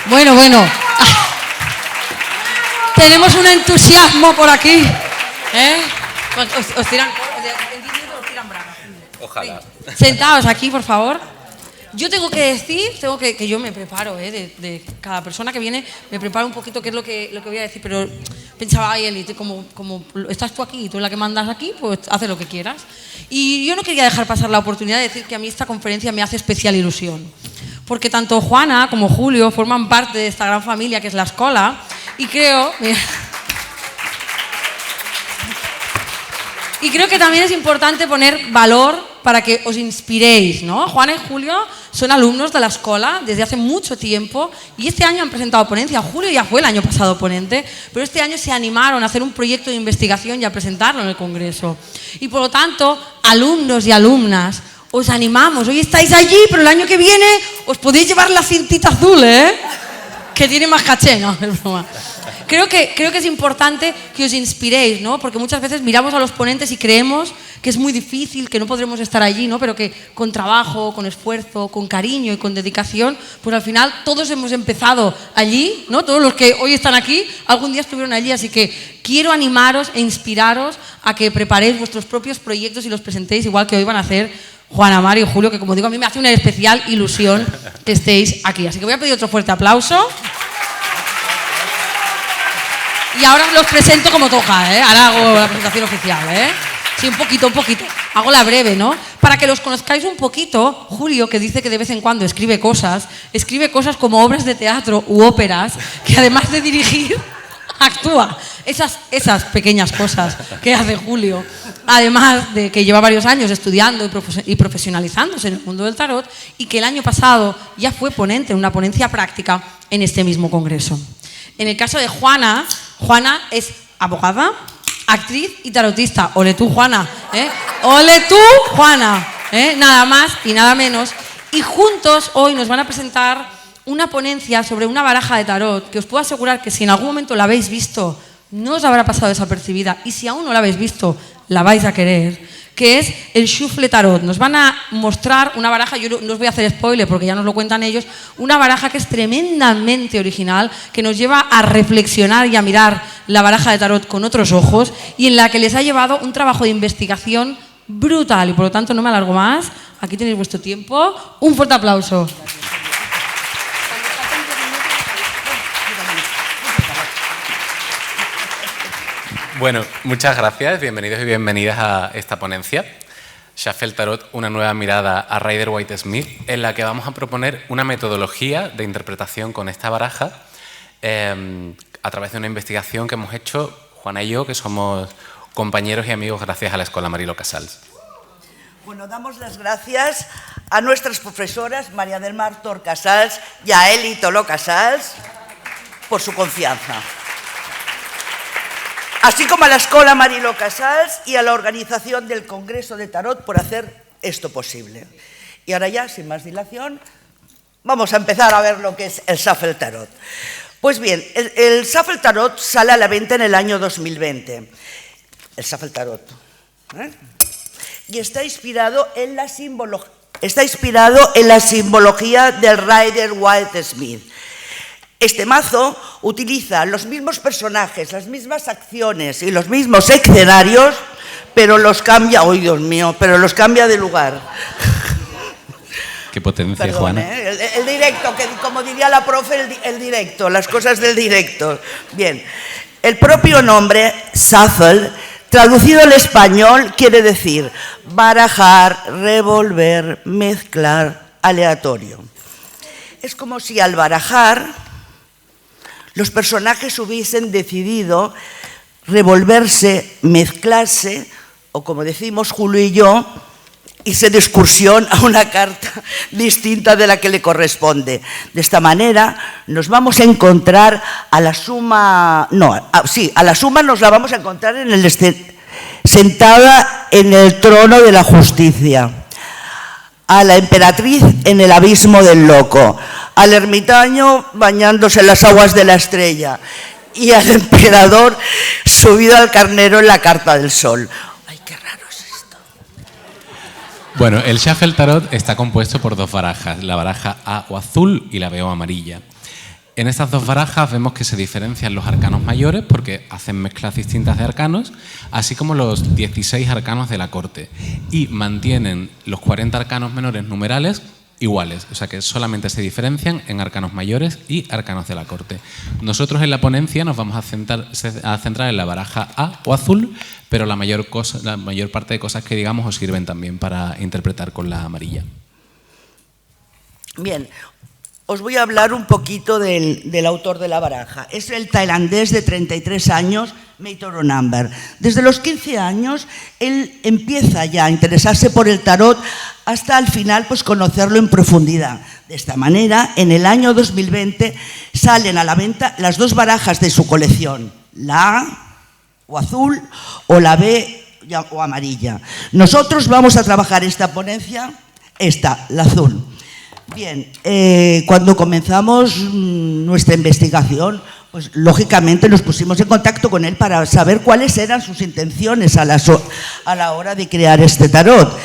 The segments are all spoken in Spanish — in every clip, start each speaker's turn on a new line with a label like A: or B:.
A: Bueno, bueno. Tenemos un entusiasmo por aquí. Os tiran... En 10 minutos os tiran bragas.
B: Ojalá.
A: Sentaos aquí, por favor. Yo tengo que decir, que yo me preparo, de cada persona que viene, me preparo un poquito qué es lo que voy a decir, pero pensaba, ay, Eli, como estás tú aquí y tú eres la que mandas aquí, pues haz lo que quieras. Y yo no quería dejar pasar la oportunidad de decir que a mí esta conferencia me hace especial ilusión, porque tanto Juana como Julio forman parte de esta gran familia que es la escuela, y creo... Mira, y creo que también es importante poner valor para que os inspiréis, ¿no? Juana y Julio son alumnos de la escuela desde hace mucho tiempo y este año han presentado ponencia. Julio ya fue el año pasado ponente, pero este año se animaron a hacer un proyecto de investigación y a presentarlo en el Congreso. Y por lo tanto, alumnos y alumnas, os animamos. Hoy estáis allí, pero el año que viene os podéis llevar la cintita azul, ¿eh? Que tiene más caché, ¿no? Es broma. Creo que es importante que os inspiréis, ¿no? Porque muchas veces miramos a los ponentes y creemos que es muy difícil, que no podremos estar allí, ¿no? Pero que con trabajo, con esfuerzo, con cariño y con dedicación, pues al final todos hemos empezado allí, ¿no? Todos los que hoy están aquí, algún día estuvieron allí, así que quiero animaros e inspiraros a que preparéis vuestros propios proyectos y los presentéis igual que hoy van a hacer Juana, Mario y Julio, que como digo, a mí me hace una especial ilusión que estéis aquí. Así que voy a pedir otro fuerte aplauso. Y ahora los presento como toca, ¿eh? Ahora hago la presentación oficial, ¿eh? Sí, un poquito. Hago la breve, ¿no? Para que los conozcáis un poquito, Julio, que dice que de vez en cuando escribe cosas como obras de teatro u óperas, que además de dirigir, actúa. Esas pequeñas cosas que hace Julio, además de que lleva varios años estudiando y profesionalizándose en el mundo del tarot, y que el año pasado ya fue ponente en una ponencia práctica en este mismo congreso. En el caso de Juana, Juana es abogada, actriz y tarotista. Ole tú, Juana, ¿eh? Ole tú, Juana, ¿eh? Nada más y nada menos. Y juntos hoy nos van a presentar una ponencia sobre una baraja de tarot que os puedo asegurar que si en algún momento la habéis visto, no os habrá pasado desapercibida. Y si aún no la habéis visto, la vais a querer, que es el Shuffle Tarot. Nos van a mostrar una baraja, yo no os voy a hacer spoiler porque ya nos lo cuentan ellos, una baraja que es tremendamente original, que nos lleva a reflexionar y a mirar la baraja de tarot con otros ojos y en la que les ha llevado un trabajo de investigación brutal y por lo tanto no me alargo más. Aquí tenéis vuestro tiempo. Un fuerte aplauso.
B: Bueno, muchas gracias, bienvenidos y bienvenidas a esta ponencia, Shuffle Tarot, una nueva mirada a Rider-Waite-Smith, en la que vamos a proponer una metodología de interpretación con esta baraja a través de una investigación que hemos hecho Juana y yo, que somos compañeros y amigos gracias a la Escuela Marilo Casals.
C: Bueno, damos las gracias a nuestras profesoras María del Mar Tor Casals y a Eli Toló Casals por su confianza. Así como a la Escuela Marilo Casals y a la organización del Congreso de Tarot por hacer esto posible. Y ahora ya, sin más dilación, vamos a empezar a ver lo que es el Shuffle Tarot. Pues bien, el Shuffle Tarot sale a la venta en el año 2020. El Shuffle Tarot. Y está inspirado en la simbología del Rider-Waite-Smith. Este mazo utiliza los mismos personajes, las mismas acciones y los mismos escenarios, pero los cambia, ¡ay, Dios mío!, pero los cambia de lugar.
B: Qué potencia,
C: perdón,
B: Juana.
C: El directo, que como diría la profe, el directo, las cosas del directo. Bien, el propio nombre, Shuffle, traducido al español, quiere decir barajar, revolver, mezclar, aleatorio. Es como si al barajar los personajes hubiesen decidido revolverse, mezclarse, o como decimos Julio y yo, irse de excursión a una carta distinta de la que le corresponde. De esta manera nos vamos a encontrar a la suma... a la suma nos la vamos a encontrar sentada en el trono de la justicia, a la emperatriz en el abismo del loco, al ermitaño bañándose en las aguas de la estrella y al emperador subido al carnero en la carta del sol. ¡Ay, qué raro es esto!
B: Bueno, el Shuffle Tarot está compuesto por dos barajas, la baraja A o azul y la B o amarilla. en estas dos barajas vemos que se diferencian los arcanos mayores porque hacen mezclas distintas de arcanos, así como los 16 arcanos de la corte, y mantienen los 40 arcanos menores numerales iguales, o sea que solamente se diferencian en arcanos mayores y arcanos de la corte. Nosotros en la ponencia nos vamos a centrar en la baraja A o azul, pero la mayor parte de cosas que digamos os sirven también para interpretar con la amarilla.
C: Bien, os voy a hablar un poquito del autor de la baraja. Es el tailandés de 33 años, Meithoronamber. Desde los 15 años, él empieza ya a interesarse por el tarot hasta al final pues, conocerlo en profundidad. De esta manera, en el año 2020 salen a la venta las dos barajas de su colección, la A o azul o la B o amarilla. Nosotros vamos a trabajar esta ponencia, la azul. Bien, cuando comenzamos nuestra investigación, pues lógicamente nos pusimos en contacto con él para saber cuáles eran sus intenciones a la hora de crear este tarot.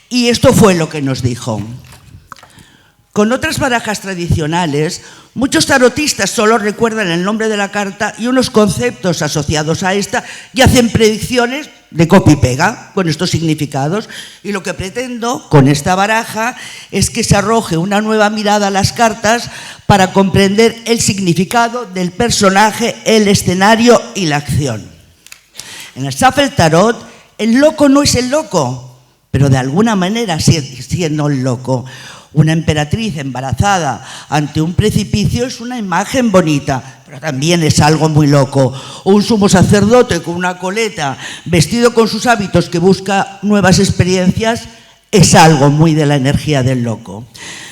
C: Y esto fue lo que nos dijo. Con otras barajas tradicionales, muchos tarotistas solo recuerdan el nombre de la carta y unos conceptos asociados a esta y hacen predicciones de copia y pega con estos significados. Y lo que pretendo con esta baraja es que se arroje una nueva mirada a las cartas para comprender el significado del personaje, el escenario y la acción. En el Shuffle Tarot, el loco no es el loco, pero de alguna manera sigue siendo el loco. Una emperatriz embarazada ante un precipicio es una imagen bonita, pero también es algo muy loco. O un sumo sacerdote con una coleta, vestido con sus hábitos que busca nuevas experiencias, es algo muy de la energía del loco.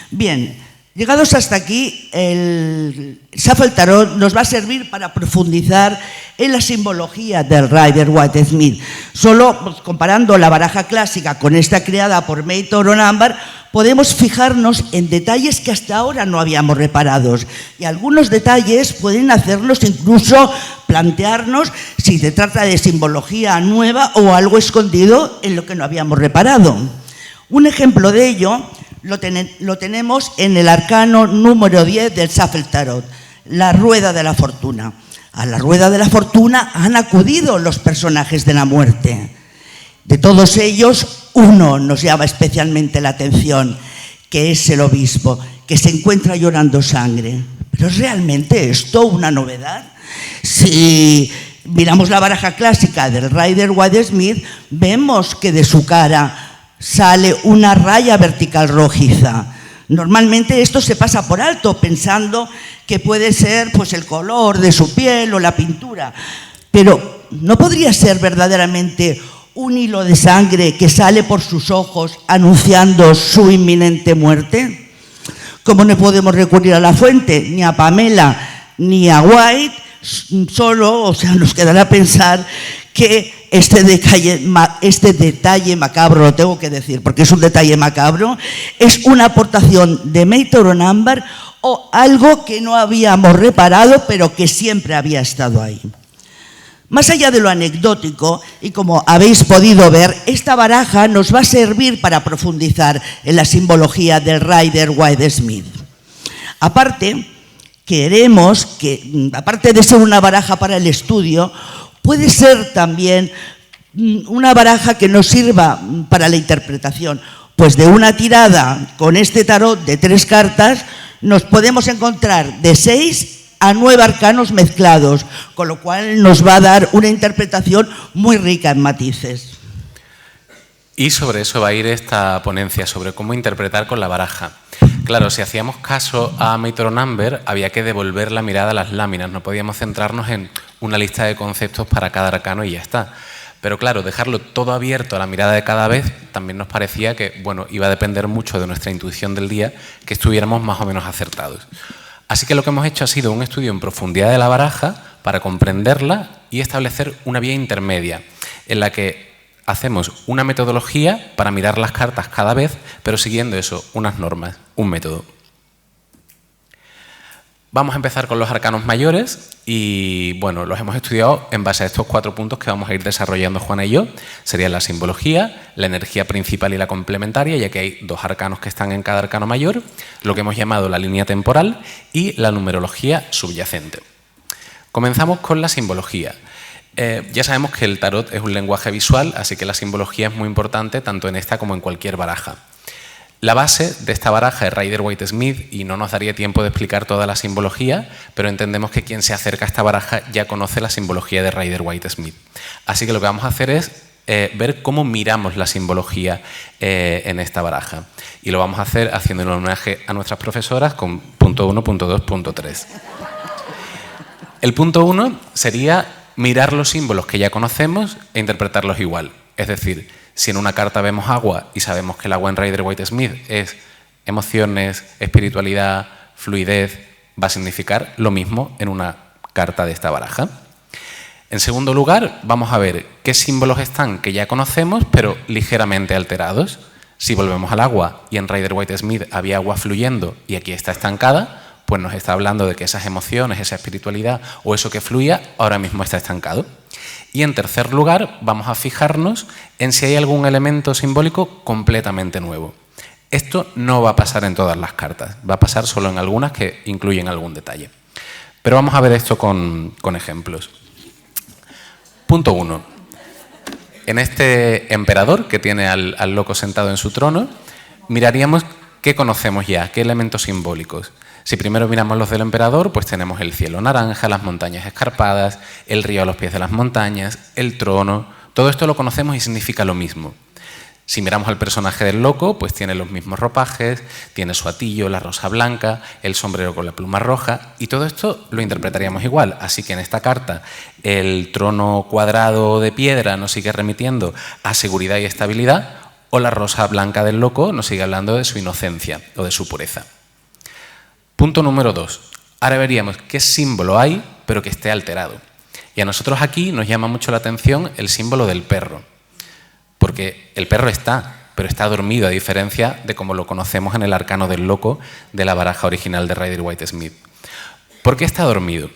C: Bien, llegados hasta aquí, el Shuffle Tarot nos va a servir para profundizar en la simbología del Rider-Waite-Smith. Solo pues, comparando la baraja clásica con esta creada por Meithoronamber, podemos fijarnos en detalles que hasta ahora no habíamos reparado. Y algunos detalles pueden hacernos incluso plantearnos si se trata de simbología nueva o algo escondido en lo que no habíamos reparado. Un ejemplo de ello lo tenemos en el arcano número 10 del Shuffle Tarot, la Rueda de la Fortuna. A la Rueda de la Fortuna han acudido los personajes de la muerte. De todos ellos, uno nos llama especialmente la atención, que es el obispo, que se encuentra llorando sangre. ¿Pero es realmente esto una novedad? Si miramos la baraja clásica del Rider-Waite-Smith, vemos que de su cara sale una raya vertical rojiza. Normalmente esto se pasa por alto, pensando que puede ser pues, el color de su piel o la pintura. Pero ¿no podría ser verdaderamente un hilo de sangre que sale por sus ojos anunciando su inminente muerte? Como no podemos recurrir a la fuente, ni a Pamela, ni a White, solo, nos quedará pensar que este detalle macabro, lo tengo que decir, porque es un detalle macabro, es una aportación de Meithoronamber o algo que no habíamos reparado, pero que siempre había estado ahí. Más allá de lo anecdótico, y como habéis podido ver, esta baraja nos va a servir para profundizar en la simbología del Rider-Waite-Smith. Aparte, queremos que, aparte de ser una baraja para el estudio, puede ser también una baraja que nos sirva para la interpretación. Pues de una tirada con este tarot de 3 cartas, nos podemos encontrar de 6 a 9 arcanos mezclados, con lo cual nos va a dar una interpretación muy rica en matices.
B: Y sobre eso va a ir esta ponencia, sobre cómo interpretar con la baraja. Claro, si hacíamos caso a Meithoronamber, había que devolver la mirada a las láminas, no podíamos centrarnos en una lista de conceptos para cada arcano y ya está. Pero claro, dejarlo todo abierto a la mirada de cada vez también nos parecía que, bueno, iba a depender mucho de nuestra intuición del día que estuviéramos más o menos acertados. Así que lo que hemos hecho ha sido un estudio en profundidad de la baraja para comprenderla y establecer una vía intermedia en la que hacemos una metodología para mirar las cartas cada vez, pero siguiendo eso, unas normas, un método. Vamos a empezar con los arcanos mayores y, bueno, los hemos estudiado en base a estos 4 puntos que vamos a ir desarrollando Juana y yo. Serían la simbología, la energía principal y la complementaria, ya que hay 2 arcanos que están en cada arcano mayor, lo que hemos llamado la línea temporal y la numerología subyacente. Comenzamos con la simbología. Ya sabemos que el tarot es un lenguaje visual, así que la simbología es muy importante tanto en esta como en cualquier baraja. La base de esta baraja es Rider-Waite-Smith y no nos daría tiempo de explicar toda la simbología, pero entendemos que quien se acerca a esta baraja ya conoce la simbología de Rider-Waite-Smith. Así que lo que vamos a hacer es ver cómo miramos la simbología en esta baraja. Y lo vamos a hacer haciendo un homenaje a nuestras profesoras con punto 1, punto 2, punto 3. El punto 1 sería mirar los símbolos que ya conocemos e interpretarlos igual. Es decir, si en una carta vemos agua y sabemos que el agua en Rider-Waite-Smith es emociones, espiritualidad, fluidez, va a significar lo mismo en una carta de esta baraja. En segundo lugar, vamos a ver qué símbolos están que ya conocemos, pero ligeramente alterados. Si volvemos al agua y en Rider-Waite-Smith había agua fluyendo y aquí está estancada, pues nos está hablando de que esas emociones, esa espiritualidad o eso que fluía ahora mismo está estancado. Y en tercer lugar, vamos a fijarnos en si hay algún elemento simbólico completamente nuevo. Esto no va a pasar en todas las cartas, va a pasar solo en algunas que incluyen algún detalle. Pero vamos a ver esto con ejemplos. Punto 1. En este emperador que tiene al loco sentado en su trono, miraríamos qué conocemos ya, qué elementos simbólicos. Si primero miramos los del emperador, pues tenemos el cielo naranja, las montañas escarpadas, el río a los pies de las montañas, el trono. Todo esto lo conocemos y significa lo mismo. Si miramos al personaje del loco, pues tiene los mismos ropajes, tiene su atillo, la rosa blanca, el sombrero con la pluma roja, y todo esto lo interpretaríamos igual. Así que en esta carta el trono cuadrado de piedra nos sigue remitiendo a seguridad y estabilidad, o la rosa blanca del loco nos sigue hablando de su inocencia o de su pureza. Punto número 2. Ahora veríamos qué símbolo hay, pero que esté alterado. Y a nosotros aquí nos llama mucho la atención el símbolo del perro. Porque el perro está, pero está dormido, a diferencia de como lo conocemos en el arcano del loco de la baraja original de Rider-Waite-Smith. ¿Por qué está dormido?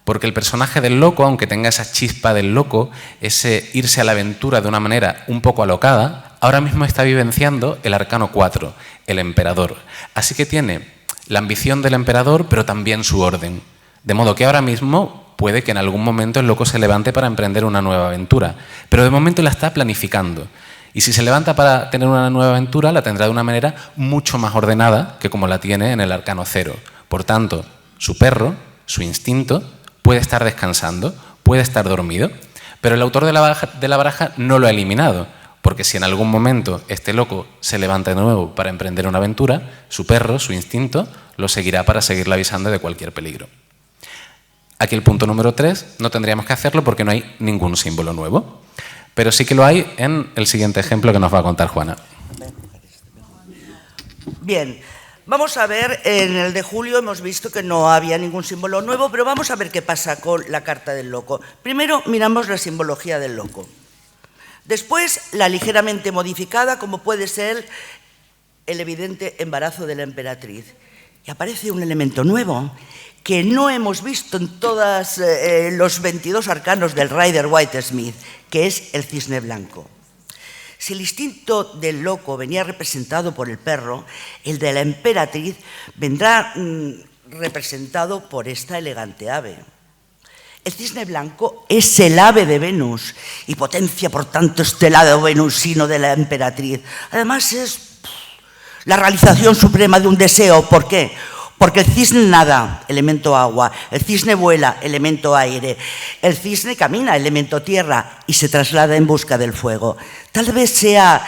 B: Porque el personaje del loco, aunque tenga esa chispa del loco, ese irse a la aventura de una manera un poco alocada, ahora mismo está vivenciando el arcano 4, el emperador. Así que tiene la ambición del emperador, pero también su orden. De modo que ahora mismo puede que en algún momento el loco se levante para emprender una nueva aventura, pero de momento la está planificando. Y si se levanta para tener una nueva aventura, la tendrá de una manera mucho más ordenada que como la tiene en el arcano 0. Por tanto, su perro, su instinto, puede estar descansando, puede estar dormido, pero el autor de la baraja no lo ha eliminado, porque si en algún momento este loco se levanta de nuevo para emprender una aventura, su perro, su instinto, lo seguirá para seguirle avisando de cualquier peligro. Aquí el punto número 3, no tendríamos que hacerlo porque no hay ningún símbolo nuevo, pero sí que lo hay en el siguiente ejemplo que nos va a contar Juana.
C: Bien, vamos a ver, en el de julio hemos visto que no había ningún símbolo nuevo, pero vamos a ver qué pasa con la carta del loco. Primero miramos la simbología del loco. Después, la ligeramente modificada, como puede ser el evidente embarazo de la emperatriz. Y aparece un elemento nuevo que no hemos visto en todos los 22 arcanos del Rider-Waite-Smith, que es el cisne blanco. Si el instinto del loco venía representado por el perro, el de la emperatriz vendrá representado por esta elegante ave. El cisne blanco es el ave de Venus y potencia, por tanto, este lado venusino de la emperatriz. Además, es la realización suprema de un deseo. ¿Por qué? Porque el cisne nada, elemento agua, el cisne vuela, elemento aire, el cisne camina, elemento tierra, y se traslada en busca del fuego. Tal vez sea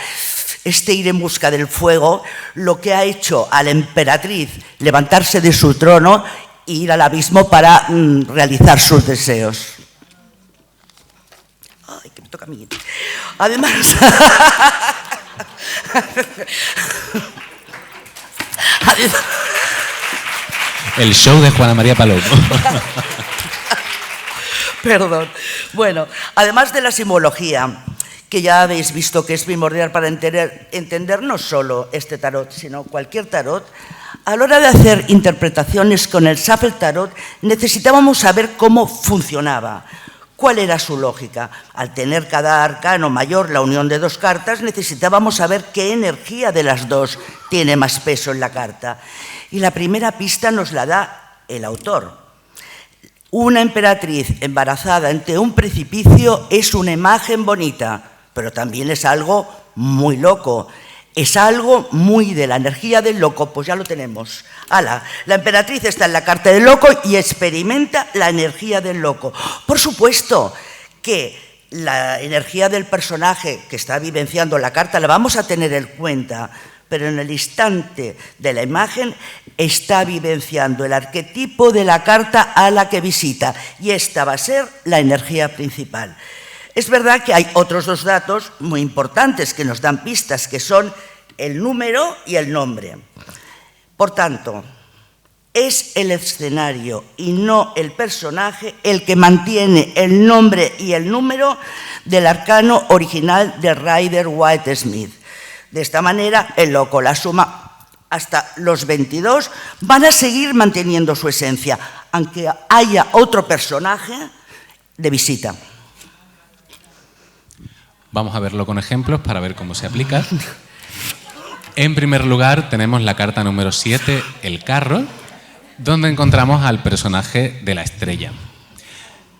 C: este ir en busca del fuego lo que ha hecho a la emperatriz levantarse de su trono e ir al abismo para realizar sus deseos. Ay, que me toca a mí. Además,
B: el show de Juana María Palomo.
C: Perdón. Bueno, además de la simbología, que ya habéis visto que es primordial para entender no solo este tarot, sino cualquier tarot, A la hora de hacer interpretaciones con el Shuffle Tarot necesitábamos saber cómo funcionaba, cuál era su lógica. Al tener cada arcano mayor la unión de dos cartas, necesitábamos saber qué energía de las dos tiene más peso en la carta. Y la primera pista nos la da el autor. Una emperatriz embarazada ante un precipicio es una imagen bonita, pero también es algo muy loco. Es algo muy de la energía del loco, pues ya lo tenemos. ¡Hala! La emperatriz está en la carta del loco y experimenta la energía del loco. Por supuesto que la energía del personaje que está vivenciando la carta la vamos a tener en cuenta, pero en el instante de la imagen está vivenciando el arquetipo de la carta a la que visita y esta va a ser la energía principal. Es verdad que hay otros dos datos muy importantes que nos dan pistas, que son el número y el nombre. Por tanto, es el escenario y no el personaje el que mantiene el nombre y el número del arcano original de Rider-Waite-Smith. De esta manera, el loco, la suma hasta los 22 van a seguir manteniendo su esencia, aunque haya otro personaje de visita.
B: Vamos a verlo con ejemplos para ver cómo se aplica. En primer lugar, tenemos la carta número 7, el carro, donde encontramos al personaje de la estrella.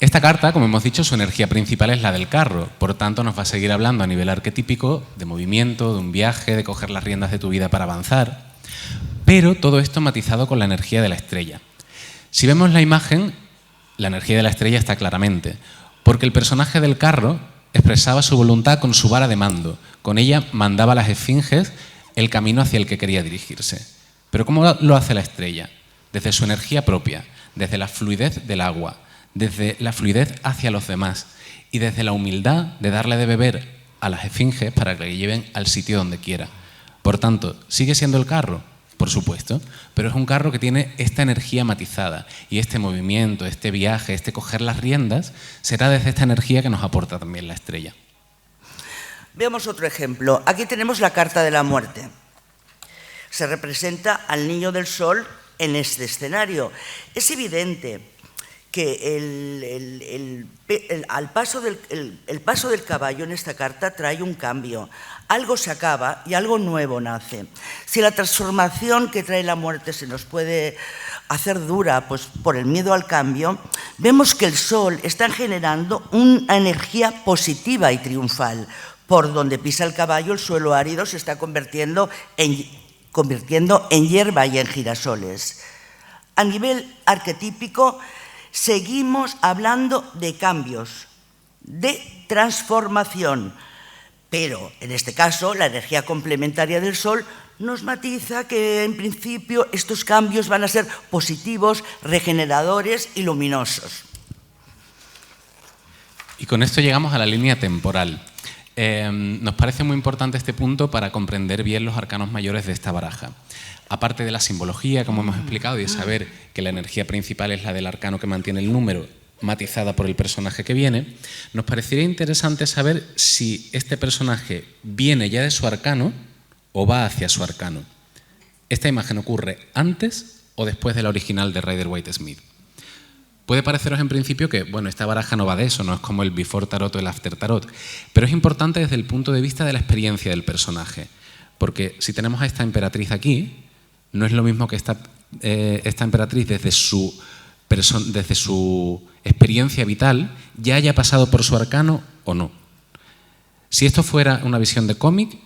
B: Esta carta, como hemos dicho, su energía principal es la del carro, por tanto nos va a seguir hablando a nivel arquetípico de movimiento, de un viaje, de coger las riendas de tu vida para avanzar, pero todo esto matizado con la energía de la estrella. Si vemos la imagen, la energía de la estrella está claramente, porque el personaje del carro expresaba su voluntad con su vara de mando, con ella mandaba a las esfinges el camino hacia el que quería dirigirse. Pero ¿cómo lo hace la estrella? Desde su energía propia, desde la fluidez del agua, desde la fluidez hacia los demás y desde la humildad de darle de beber a las esfinges para que le lleven al sitio donde quiera. Por tanto, ¿sigue siendo el carro? Por supuesto, pero es un carro que tiene esta energía matizada y este movimiento, este viaje, este coger las riendas, será desde esta energía que nos aporta también la estrella.
C: Veamos otro ejemplo. Aquí tenemos la carta de la muerte. Se representa al niño del sol en este escenario. Es evidente que el paso del caballo en esta carta trae un cambio. Algo se acaba y algo nuevo nace. Si la transformación que trae la muerte se nos puede hacer dura pues, por el miedo al cambio, vemos que el sol está generando una energía positiva y triunfal. Por donde pisa el caballo, el suelo árido se está convirtiendo en hierba y en girasoles. A nivel arquetípico, seguimos hablando de cambios, de transformación, pero en este caso la energía complementaria del Sol nos matiza que en principio estos cambios van a ser positivos, regeneradores y luminosos.
B: Y con esto llegamos a la línea temporal. Nos parece muy importante este punto para comprender bien los arcanos mayores de esta baraja. Aparte de la simbología, como hemos explicado, y de saber que la energía principal es la del arcano que mantiene el número, matizada por el personaje que viene, nos parecería interesante saber si este personaje viene ya de su arcano o va hacia su arcano. ¿Esta imagen ocurre antes o después de la original de Rider-Waite-Smith? Puede pareceros en principio que, bueno, esta baraja no va de eso, no es como el Before Tarot o el After Tarot, pero es importante desde el punto de vista de la experiencia del personaje, porque si tenemos a esta emperatriz aquí, no es lo mismo que esta emperatriz desde su experiencia vital ya haya pasado por su arcano o no. Si esto fuera una visión de cómic,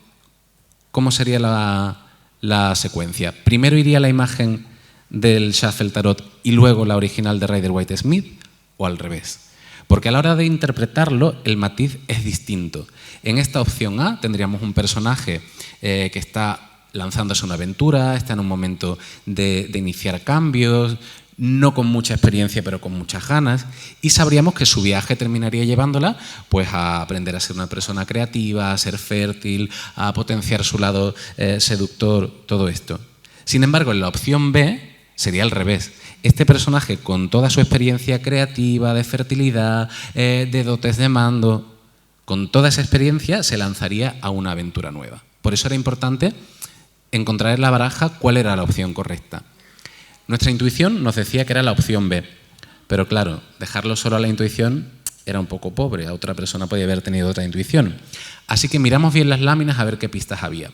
B: ¿cómo sería la secuencia? Primero iría la imagen del Shuffle Tarot y luego la original de Rider-Waite-Smith, o al revés. Porque a la hora de interpretarlo, el matiz es distinto. En esta opción A tendríamos un personaje que está lanzándose una aventura, está en un momento de iniciar cambios, no con mucha experiencia pero con muchas ganas, y sabríamos que su viaje terminaría llevándola pues, a aprender a ser una persona creativa, a ser fértil, a potenciar su lado seductor, todo esto. Sin embargo, en la opción B sería al revés. Este personaje, con toda su experiencia creativa, de fertilidad, de dotes de mando, con toda esa experiencia se lanzaría a una aventura nueva. Por eso era importante encontrar en la baraja cuál era la opción correcta. Nuestra intuición nos decía que era la opción B, pero claro, dejarlo solo a la intuición era un poco pobre, a otra persona podía haber tenido otra intuición. Así que miramos bien las láminas a ver qué pistas había.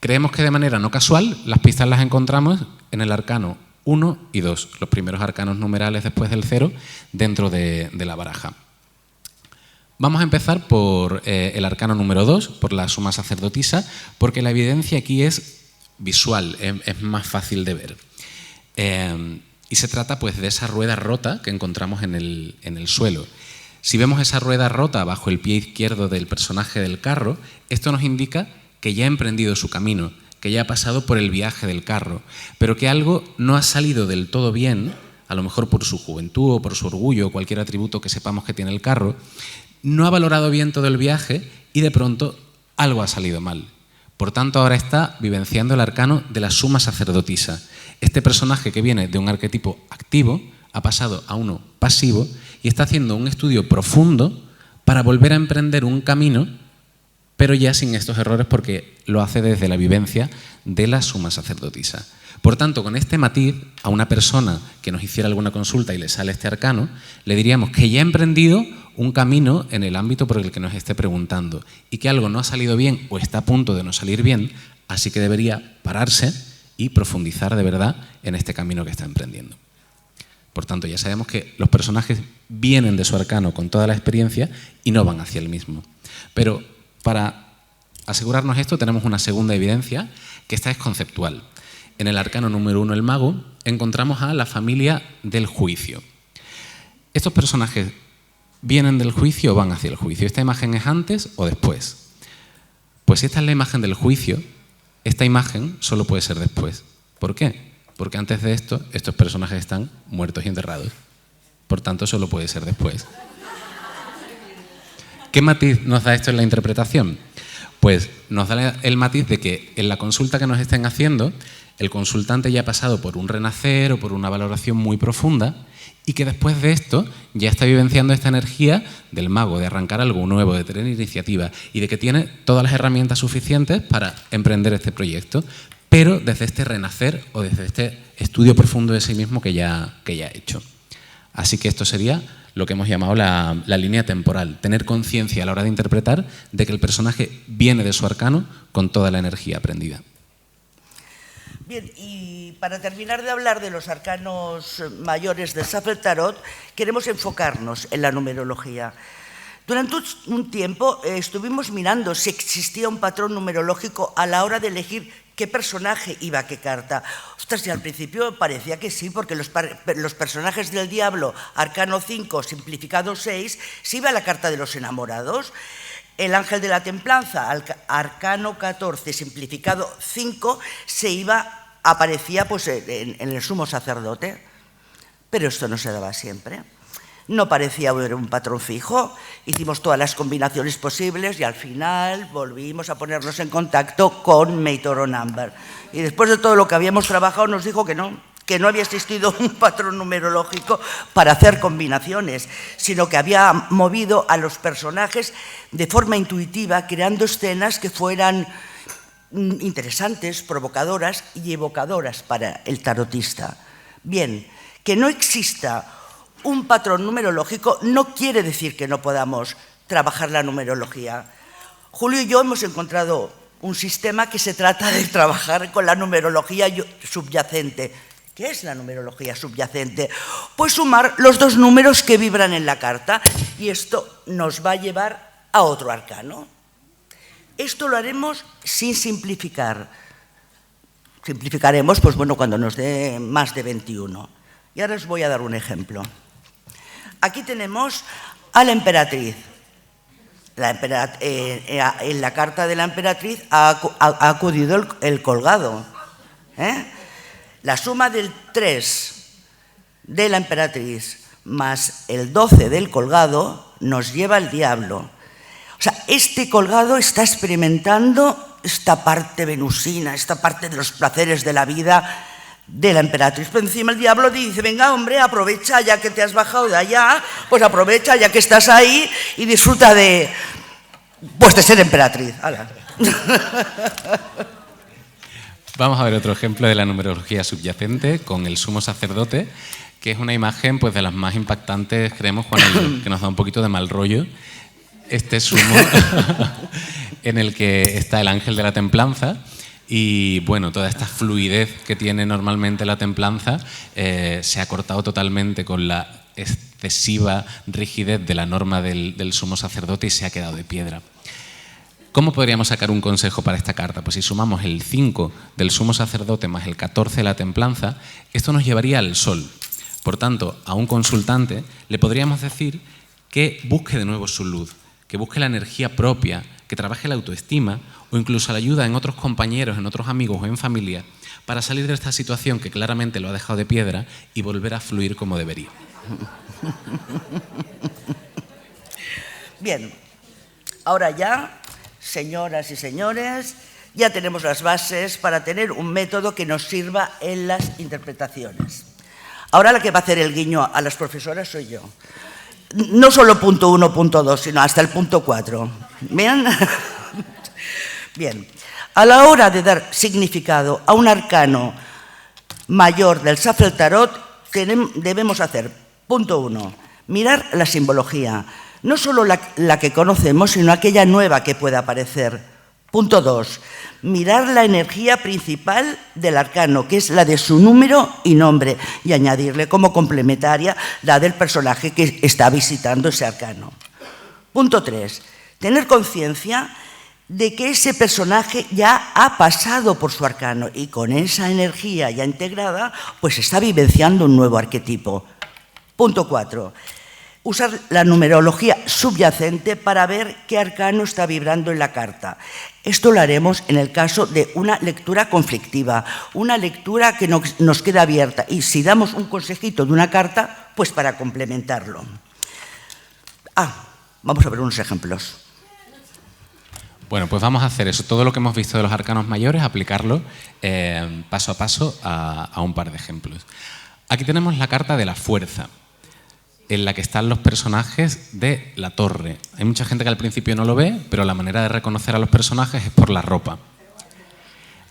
B: Creemos que de manera no casual las pistas las encontramos en el arcano 1 y 2, los primeros arcanos numerales después del 0 dentro de la baraja. Vamos a empezar por el arcano número 2, por la suma sacerdotisa, porque la evidencia aquí es visual, es más fácil de ver. Y se trata pues de esa rueda rota que encontramos en el suelo. Si vemos esa rueda rota bajo el pie izquierdo del personaje del carro, esto nos indica que ya ha emprendido su camino, que ya ha pasado por el viaje del carro, pero que algo no ha salido del todo bien, a lo mejor por su juventud o por su orgullo o cualquier atributo que sepamos que tiene el carro, no ha valorado bien todo el viaje y de pronto algo ha salido mal. Por tanto, ahora está vivenciando el arcano de la suma sacerdotisa. Este personaje que viene de un arquetipo activo ha pasado a uno pasivo y está haciendo un estudio profundo para volver a emprender un camino, pero ya sin estos errores porque lo hace desde la vivencia de la suma sacerdotisa. Por tanto, con este matiz, a una persona que nos hiciera alguna consulta y le sale este arcano, le diríamos que ya ha emprendido un camino en el ámbito por el que nos esté preguntando y que algo no ha salido bien o está a punto de no salir bien, así que debería pararse y profundizar de verdad en este camino que está emprendiendo. Por tanto, ya sabemos que los personajes vienen de su arcano con toda la experiencia y no van hacia el mismo. Pero para asegurarnos esto tenemos una segunda evidencia, que esta es conceptual. En el arcano número 1, el mago, encontramos a la familia del juicio. Estos personajes vienen del juicio o van hacia el juicio. ¿Esta imagen es antes o después? Pues si esta es la imagen del juicio, esta imagen solo puede ser después. ¿Por qué? Porque antes de esto, estos personajes están muertos y enterrados. Por tanto, solo puede ser después. ¿Qué matiz nos da esto en la interpretación? Pues nos da el matiz de que en la consulta que nos estén haciendo, el consultante ya ha pasado por un renacer o por una valoración muy profunda y que después de esto ya está vivenciando esta energía del mago, de arrancar algo nuevo, de tener iniciativa y de que tiene todas las herramientas suficientes para emprender este proyecto, pero desde este renacer o desde este estudio profundo de sí mismo que ya ha hecho. Así que esto sería lo que hemos llamado la línea temporal, tener conciencia a la hora de interpretar de que el personaje viene de su arcano con toda la energía aprendida.
C: Bien, y para terminar de hablar de los arcanos mayores de Shuffle Tarot, queremos enfocarnos en la numerología. Durante un tiempo estuvimos mirando si existía un patrón numerológico a la hora de elegir qué personaje iba a qué carta. Ostras, y al principio parecía que sí, porque los personajes del diablo, arcano 5, simplificado 6, se iba a la carta de los enamorados. El ángel de la templanza, arcano 14, simplificado 5, aparecía pues, en el sumo sacerdote. Pero esto no se daba siempre. No parecía haber un patrón fijo. Hicimos todas las combinaciones posibles y al final volvimos a ponernos en contacto con Mator Number. Y después de todo lo que habíamos trabajado nos dijo que no había existido un patrón numerológico para hacer combinaciones, sino que había movido a los personajes de forma intuitiva, creando escenas que fueran interesantes, provocadoras y evocadoras para el tarotista. Bien, que no exista un patrón numerológico no quiere decir que no podamos trabajar la numerología. Julio y yo hemos encontrado un sistema que se trata de trabajar con la numerología subyacente. ¿Qué es la numerología subyacente? Pues sumar los dos números que vibran en la carta y esto nos va a llevar a otro arcano. Esto lo haremos sin simplificar. Simplificaremos, pues bueno, cuando nos dé más de 21. Y ahora os voy a dar un ejemplo. Aquí tenemos a la emperatriz. En la carta de la emperatriz ha acudido el colgado. La suma del 3 de la emperatriz más el 12 del colgado nos lleva al diablo. O sea, este colgado está experimentando esta parte venusina, esta parte de los placeres de la vida de la emperatriz. Pero encima el diablo dice, venga hombre, aprovecha ya que te has bajado de allá, pues aprovecha ya que estás ahí y disfruta de ser emperatriz.
B: Vamos a ver otro ejemplo de la numerología subyacente con el sumo sacerdote, que es una imagen pues, de las más impactantes, creemos, Juan, que nos da un poquito de mal rollo. Este sumo en el que está el ángel de la templanza y, bueno, toda esta fluidez que tiene normalmente la templanza se ha cortado totalmente con la excesiva rigidez de la norma del sumo sacerdote y se ha quedado de piedra. ¿Cómo podríamos sacar un consejo para esta carta? Pues si sumamos el 5 del sumo sacerdote más el 14 de la templanza, esto nos llevaría al sol. Por tanto, a un consultante le podríamos decir que busque de nuevo su luz, que busque la energía propia, que trabaje la autoestima o incluso la ayuda en otros compañeros, en otros amigos o en familia para salir de esta situación que claramente lo ha dejado de piedra y volver a fluir como debería.
C: Bien, ahora ya, señoras y señores, ya tenemos las bases para tener un método que nos sirva en las interpretaciones. Ahora la que va a hacer el guiño a las profesoras soy yo. No solo punto 1, punto 2, sino hasta el punto 4. ¿Bien? Bien. A la hora de dar significado a un arcano mayor del Safel-Tarot, debemos hacer, punto 1, mirar la simbología. No solo la que conocemos, sino aquella nueva que pueda aparecer. Punto 2, mirar la energía principal del arcano, que es la de su número y nombre, y añadirle como complementaria la del personaje que está visitando ese arcano. Punto 3, tener conciencia de que ese personaje ya ha pasado por su arcano y con esa energía ya integrada, pues está vivenciando un nuevo arquetipo. Punto 4. Usar la numerología subyacente para ver qué arcano está vibrando en la carta. Esto lo haremos en el caso de una lectura conflictiva, una lectura que nos queda abierta y si damos un consejito de una carta, pues para complementarlo. Vamos a ver unos ejemplos.
B: Bueno, pues vamos a hacer eso. Todo lo que hemos visto de los arcanos mayores, aplicarlo paso a paso a un par de ejemplos. Aquí tenemos la carta de la fuerza, en la que están los personajes de la torre. Hay mucha gente que al principio no lo ve, pero la manera de reconocer a los personajes es por la ropa.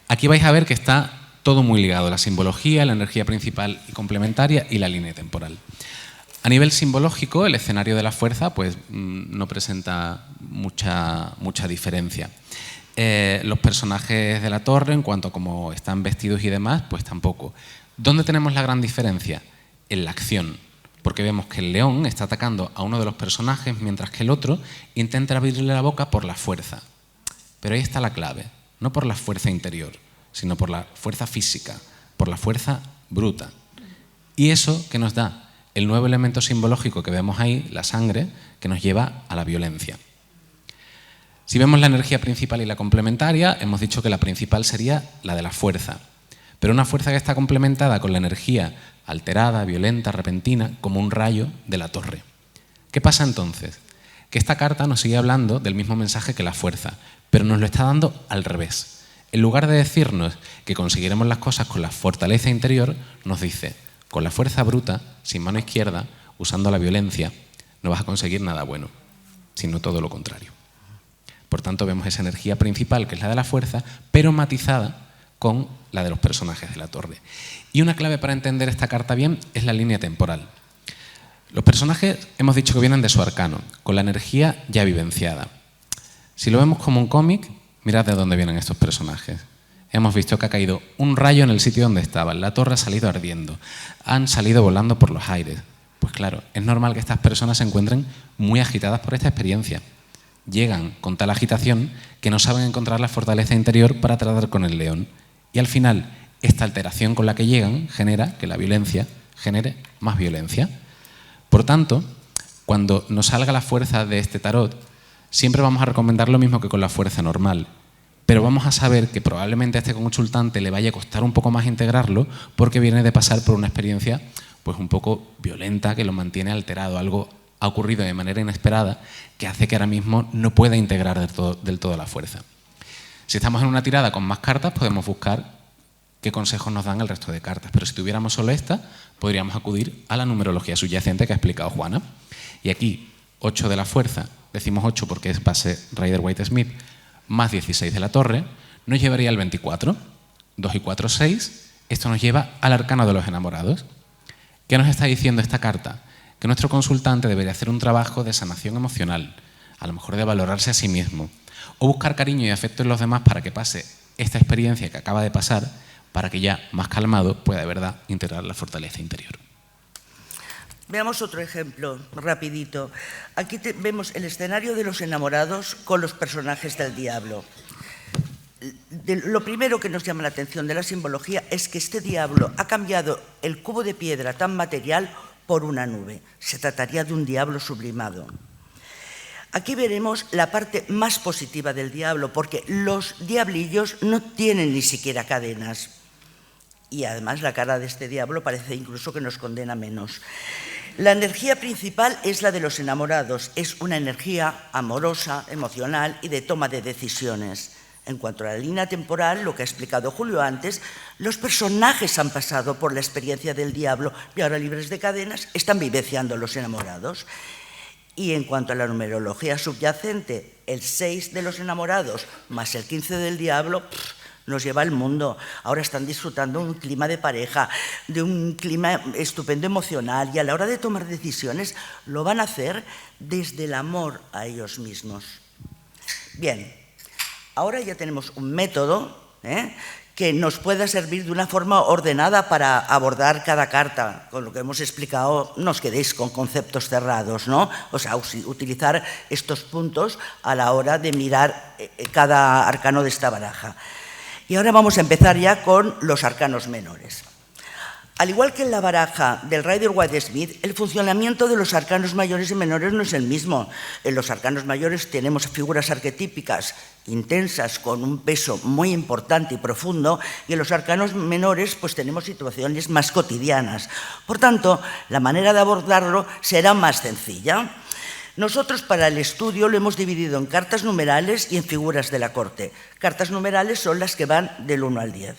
B: Aquí vais a ver que está todo muy ligado, la simbología, la energía principal y complementaria y la línea temporal. A nivel simbológico, el escenario de la fuerza pues, no presenta mucha diferencia. Los personajes de la torre, en cuanto a cómo están vestidos y demás, pues tampoco. ¿Dónde tenemos la gran diferencia? En la acción. Porque vemos que el león está atacando a uno de los personajes mientras que el otro intenta abrirle la boca por la fuerza. Pero ahí está la clave, no por la fuerza interior, sino por la fuerza física, por la fuerza bruta. Y eso que nos da el nuevo elemento simbológico que vemos ahí, la sangre, que nos lleva a la violencia. Si vemos la energía principal y la complementaria, hemos dicho que la principal sería la de la fuerza. Pero una fuerza que está complementada con la energía alterada, violenta, repentina, como un rayo de la torre. ¿Qué pasa entonces? Que esta carta nos sigue hablando del mismo mensaje que la fuerza, pero nos lo está dando al revés. En lugar de decirnos que conseguiremos las cosas con la fortaleza interior, nos dice, con la fuerza bruta, sin mano izquierda, usando la violencia, no vas a conseguir nada bueno, sino todo lo contrario. Por tanto, vemos esa energía principal, que es la de la fuerza, pero matizada con la de los personajes de la torre. Y una clave para entender esta carta bien es la línea temporal. Los personajes hemos dicho que vienen de su arcano, con la energía ya vivenciada. Si lo vemos como un cómic, mirad de dónde vienen estos personajes. Hemos visto que ha caído un rayo en el sitio donde estaban, la torre ha salido ardiendo, han salido volando por los aires. Pues claro, es normal que estas personas se encuentren muy agitadas por esta experiencia. Llegan con tal agitación que no saben encontrar la fortaleza interior para tratar con el león. Y al final, esta alteración con la que llegan genera que la violencia genere más violencia. Por tanto, cuando nos salga la fuerza de este tarot, siempre vamos a recomendar lo mismo que con la fuerza normal. Pero vamos a saber que probablemente a este consultante le vaya a costar un poco más integrarlo porque viene de pasar por una experiencia pues un poco violenta que lo mantiene alterado. Algo ha ocurrido de manera inesperada que hace que ahora mismo no pueda integrar del todo la fuerza. Si estamos en una tirada con más cartas, podemos buscar qué consejos nos dan el resto de cartas. Pero si tuviéramos solo esta, podríamos acudir a la numerología subyacente que ha explicado Juana. Y aquí, 8 de la fuerza, decimos 8 porque es base Rider-Waite-Smith, más 16 de la torre, nos llevaría al 24. 2 y 4, 6. Esto nos lleva al arcano de los enamorados. ¿Qué nos está diciendo esta carta? Que nuestro consultante debería hacer un trabajo de sanación emocional, a lo mejor de valorarse a sí mismo, o buscar cariño y afecto en los demás para que pase esta experiencia que acaba de pasar, para que ya más calmado pueda de verdad integrar la fortaleza interior.
C: Veamos otro ejemplo, rapidito. Aquí vemos el escenario de los enamorados con los personajes del diablo. Lo primero que nos llama la atención de la simbología es que este diablo ha cambiado el cubo de piedra tan material por una nube. Se trataría de un diablo sublimado. Aquí veremos la parte más positiva del diablo, porque los diablillos no tienen ni siquiera cadenas. Y además la cara de este diablo parece incluso que nos condena menos. La energía principal es la de los enamorados. Es una energía amorosa, emocional y de toma de decisiones. En cuanto a la línea temporal, lo que ha explicado Julio antes, los personajes han pasado por la experiencia del diablo y ahora, libres de cadenas, están vivenciando los enamorados. Y en cuanto a la numerología subyacente, el 6 de los enamorados más el 15 del diablo nos lleva al mundo. Ahora están disfrutando un clima de pareja, de un clima estupendo emocional, y a la hora de tomar decisiones lo van a hacer desde el amor a ellos mismos. Bien, ahora ya tenemos un método que nos pueda servir de una forma ordenada para abordar cada carta. Con lo que hemos explicado, no os quedéis con conceptos cerrados, ¿no? O sea, utilizar estos puntos a la hora de mirar cada arcano de esta baraja. Y ahora vamos a empezar ya con los arcanos menores. Al igual que en la baraja del Rider-Waite-Smith, el funcionamiento de los arcanos mayores y menores no es el mismo. En los arcanos mayores tenemos figuras arquetípicas intensas con un peso muy importante y profundo, y en los arcanos menores pues tenemos situaciones más cotidianas. Por tanto, la manera de abordarlo será más sencilla. Nosotros para el estudio lo hemos dividido en cartas numerales y en figuras de la corte. Cartas numerales son las que van del 1 al 10.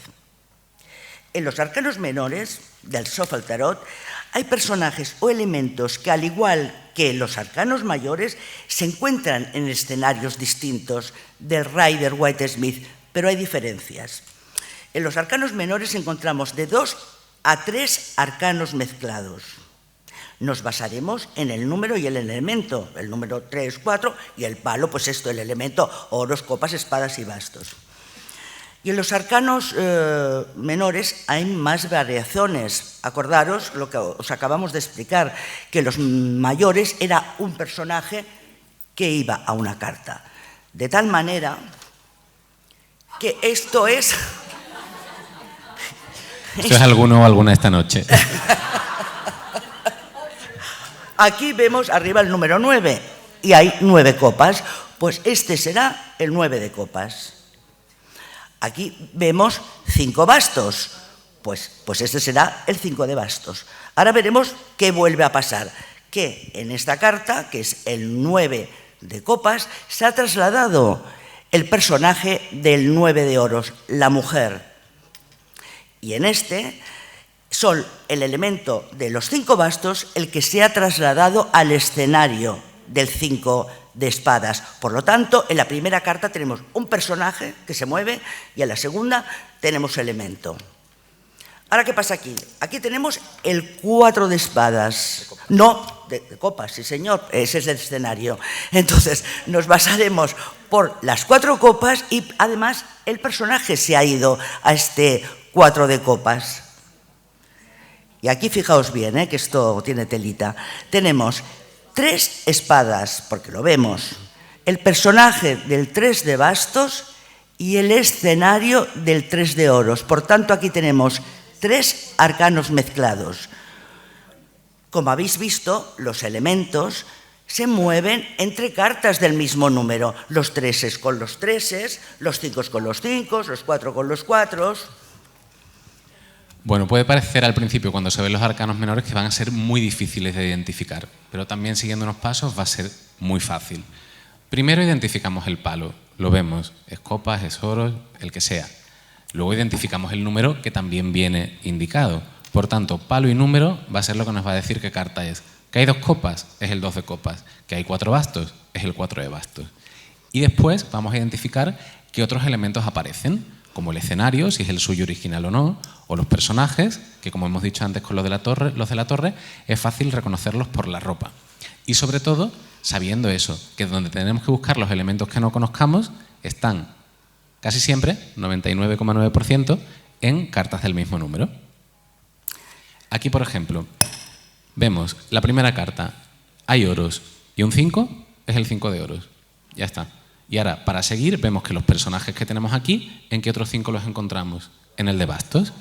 C: En los arcanos menores del Shuffle Tarot hay personajes o elementos que, al igual que en los arcanos mayores, se encuentran en escenarios distintos del Rider-Waite-Smith, pero hay diferencias. En los arcanos menores encontramos de 2 a 3 arcanos mezclados. Nos basaremos en el número y el elemento, el número 3, 4 y el palo, pues esto, el elemento oros, copas, espadas y bastos. Y en los arcanos menores hay más variaciones. Acordaros lo que os acabamos de explicar, que los mayores era un personaje que iba a una carta. De tal manera que esto es...
B: Esto es alguno o alguna esta noche.
C: Aquí vemos arriba el número 9 y hay 9 copas. Pues este será el 9 de copas. Aquí vemos 5 bastos, pues este será el 5 de bastos. Ahora veremos qué vuelve a pasar, que en esta carta, que es el 9 de copas, se ha trasladado el personaje del 9 de oros, la mujer. Y en este son el elemento de los 5 bastos el que se ha trasladado al escenario del 5 de espadas. Por lo tanto, en la primera carta tenemos un personaje que se mueve y en la segunda tenemos elemento. Ahora, ¿qué pasa aquí? Aquí tenemos el 4 de espadas. No, de copas, sí señor, ese es el escenario. Entonces, nos basaremos por las 4 copas y además el personaje se ha ido a este 4 de copas. Y aquí fijaos bien, que esto tiene telita. Tenemos 3 espadas, porque lo vemos, el personaje del 3 de bastos y el escenario del 3 de oros. Por tanto, aquí tenemos 3 arcanos mezclados. Como habéis visto, los elementos se mueven entre cartas del mismo número. Los 3 con los 3, los 5 con los 5, los 4 con los 4.
B: Bueno, puede parecer al principio, cuando se ven los arcanos menores, que van a ser muy difíciles de identificar, pero también siguiendo unos pasos va a ser muy fácil. Primero identificamos el palo, lo vemos, es copas, es oros, el que sea. Luego identificamos el número, que también viene indicado. Por tanto, palo y número va a ser lo que nos va a decir qué carta es. Que hay 2 copas, es el 2 de copas. Que hay 4 bastos, es el 4 de bastos. Y después vamos a identificar qué otros elementos aparecen. como el escenario, si es el suyo original o no, o los personajes, que como hemos dicho antes con los de la torre, es fácil reconocerlos por la ropa. Y sobre todo, sabiendo eso, que donde tenemos que buscar los elementos que no conozcamos están casi siempre, 99,9%, en cartas del mismo número. Aquí, por ejemplo, vemos la primera carta, hay oros, y un 5 es el 5 de oros. Ya está. Y ahora, para seguir, vemos que los personajes que tenemos aquí, ¿en qué otros 5 los encontramos? En el de bastos.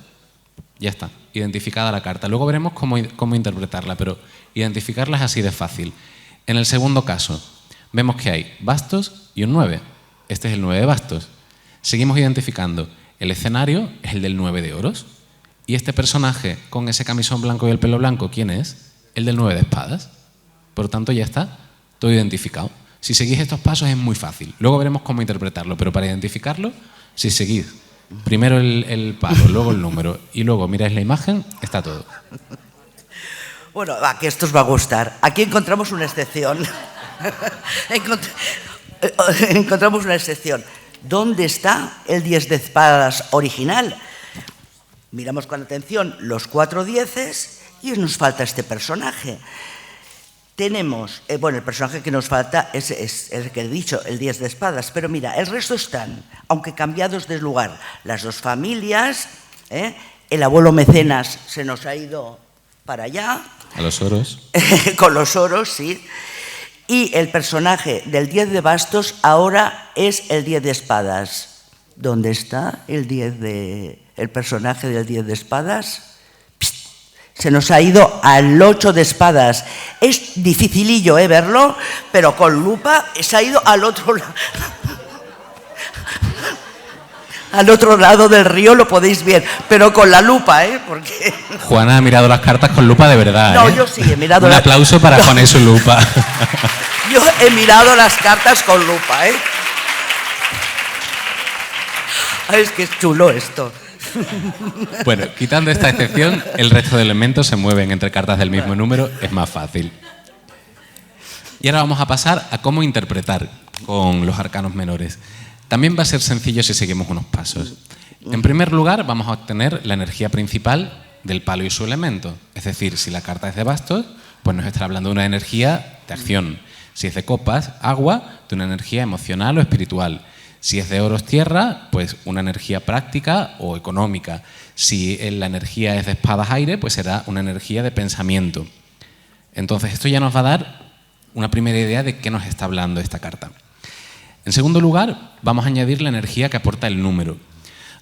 B: Ya está, identificada la carta. Luego veremos cómo interpretarla, pero identificarla es así de fácil. En el segundo caso, vemos que hay bastos y un 9. Este es el 9 de bastos. Seguimos identificando. El escenario es el del 9 de oros. Y este personaje con ese camisón blanco y el pelo blanco, ¿quién es? El del 9 de espadas. Por lo tanto, ya está todo identificado. Si seguís estos pasos es muy fácil. Luego veremos cómo interpretarlo, pero para identificarlo, si seguís primero el palo, luego el número y luego miráis la imagen, está todo.
C: Bueno, que esto os va a gustar. Aquí encontramos una excepción. Encontramos una excepción. ¿Dónde está el 10 de espadas original? Miramos con atención los 4 dieces y nos falta este personaje. Tenemos, bueno, el personaje que nos falta es el que he dicho, el 10 de espadas, pero mira, el resto están, aunque cambiados de lugar, las dos familias, el abuelo mecenas se nos ha ido para allá.
B: A los oros.
C: Con los oros, sí. Y el personaje del 10 de bastos ahora es el 10 de espadas. ¿Dónde está el personaje del 10 de espadas? Se nos ha ido al 8 de espadas. Es dificilillo verlo, pero con lupa se ha ido al otro lado. Al otro lado del río lo podéis ver, pero con la lupa, porque...
B: Juana ha mirado las cartas con lupa de verdad.
C: No, yo sí he mirado...
B: Un aplauso para Juana y su lupa.
C: Yo he mirado las cartas con lupa, Ay, es que es chulo esto.
B: Bueno, quitando esta excepción, el resto de elementos se mueven entre cartas del mismo número, es más fácil. Y ahora vamos a pasar a cómo interpretar con los arcanos menores. También va a ser sencillo si seguimos unos pasos. En primer lugar, vamos a obtener la energía principal del palo y su elemento. Es decir, si la carta es de bastos, pues nos estará hablando de una energía de acción. Si es de copas, agua, de una energía emocional o espiritual. Si es de oros, tierra, pues una energía práctica o económica. Si la energía es de espadas, aire, pues será una energía de pensamiento. Entonces, esto ya nos va a dar una primera idea de qué nos está hablando esta carta. En segundo lugar, vamos a añadir la energía que aporta el número.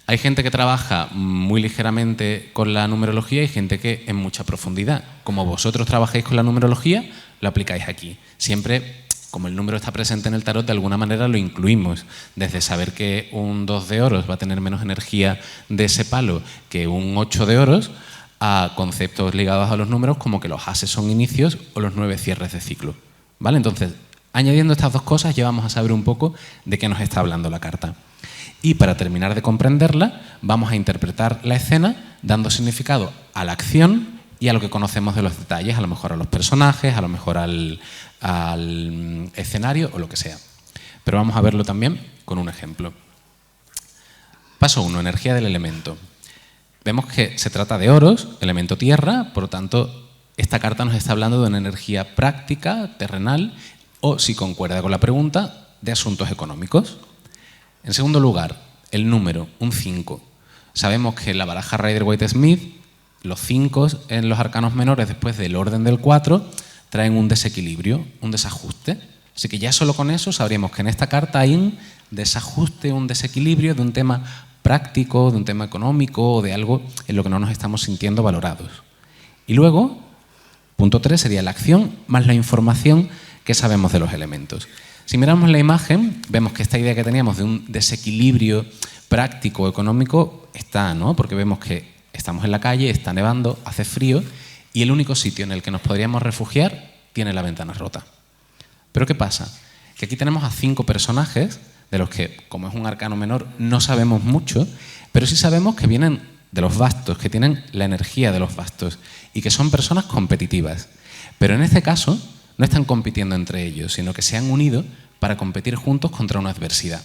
B: Hay gente que trabaja muy ligeramente con la numerología y gente que en mucha profundidad. Como vosotros trabajáis con la numerología, lo aplicáis aquí. Siempre, como el número está presente en el tarot, de alguna manera lo incluimos. Desde saber que un 2 de oros va a tener menos energía de ese palo que un 8 de oros, a conceptos ligados a los números como que los ases son inicios o los 9 cierres de ciclo. ¿Vale? Entonces, añadiendo estas dos cosas ya vamos a saber un poco de qué nos está hablando la carta. Y para terminar de comprenderla, vamos a interpretar la escena dando significado a la acción y a lo que conocemos de los detalles, a lo mejor a los personajes, a lo mejor al escenario o lo que sea. Pero vamos a verlo también con un ejemplo. Paso 1, energía del elemento. Vemos que se trata de oros, elemento tierra, por lo tanto, esta carta nos está hablando de una energía práctica, terrenal, o, si concuerda con la pregunta, de asuntos económicos. En segundo lugar, el número, un 5. Sabemos que en la baraja Rider-Waite-Smith, los 5 en los arcanos menores, después del orden del 4, traen un desequilibrio, un desajuste. Así que ya solo con eso sabríamos que en esta carta hay un desajuste, un desequilibrio de un tema práctico, de un tema económico o de algo en lo que no nos estamos sintiendo valorados. Y luego, punto 3 sería la acción más la información que sabemos de los elementos. Si miramos la imagen, vemos que esta idea que teníamos de un desequilibrio práctico económico está, ¿no? Porque vemos que estamos en la calle, está nevando, hace frío y el único sitio en el que nos podríamos refugiar tiene la ventana rota. ¿Pero qué pasa? Que aquí tenemos a 5 personajes de los que, como es un arcano menor, no sabemos mucho, pero sí sabemos que vienen de los bastos, que tienen la energía de los bastos y que son personas competitivas. Pero en este caso no están compitiendo entre ellos, sino que se han unido para competir juntos contra una adversidad.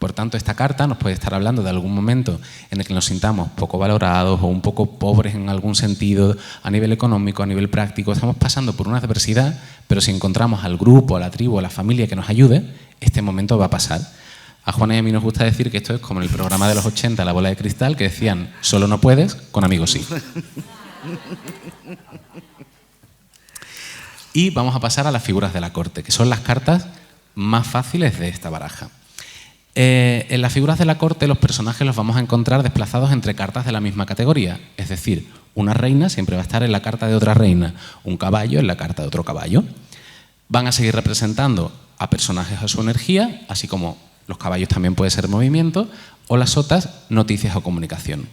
B: Por tanto, esta carta nos puede estar hablando de algún momento en el que nos sintamos poco valorados o un poco pobres en algún sentido, a nivel económico, a nivel práctico. Estamos pasando por una adversidad, pero si encontramos al grupo, a la tribu, a la familia que nos ayude, este momento va a pasar. A Juana y a mí nos gusta decir que esto es como en el programa de los 80, La bola de cristal, que decían, solo no puedes, con amigos sí. Y vamos a pasar a las figuras de la corte, que son las cartas más fáciles de esta baraja. En las figuras de la corte los personajes los vamos a encontrar desplazados entre cartas de la misma categoría, es decir, una reina siempre va a estar en la carta de otra reina, un caballo en la carta de otro caballo. Van a seguir representando a personajes a su energía, así como los caballos también puede ser movimiento, o las sotas, noticias o comunicación.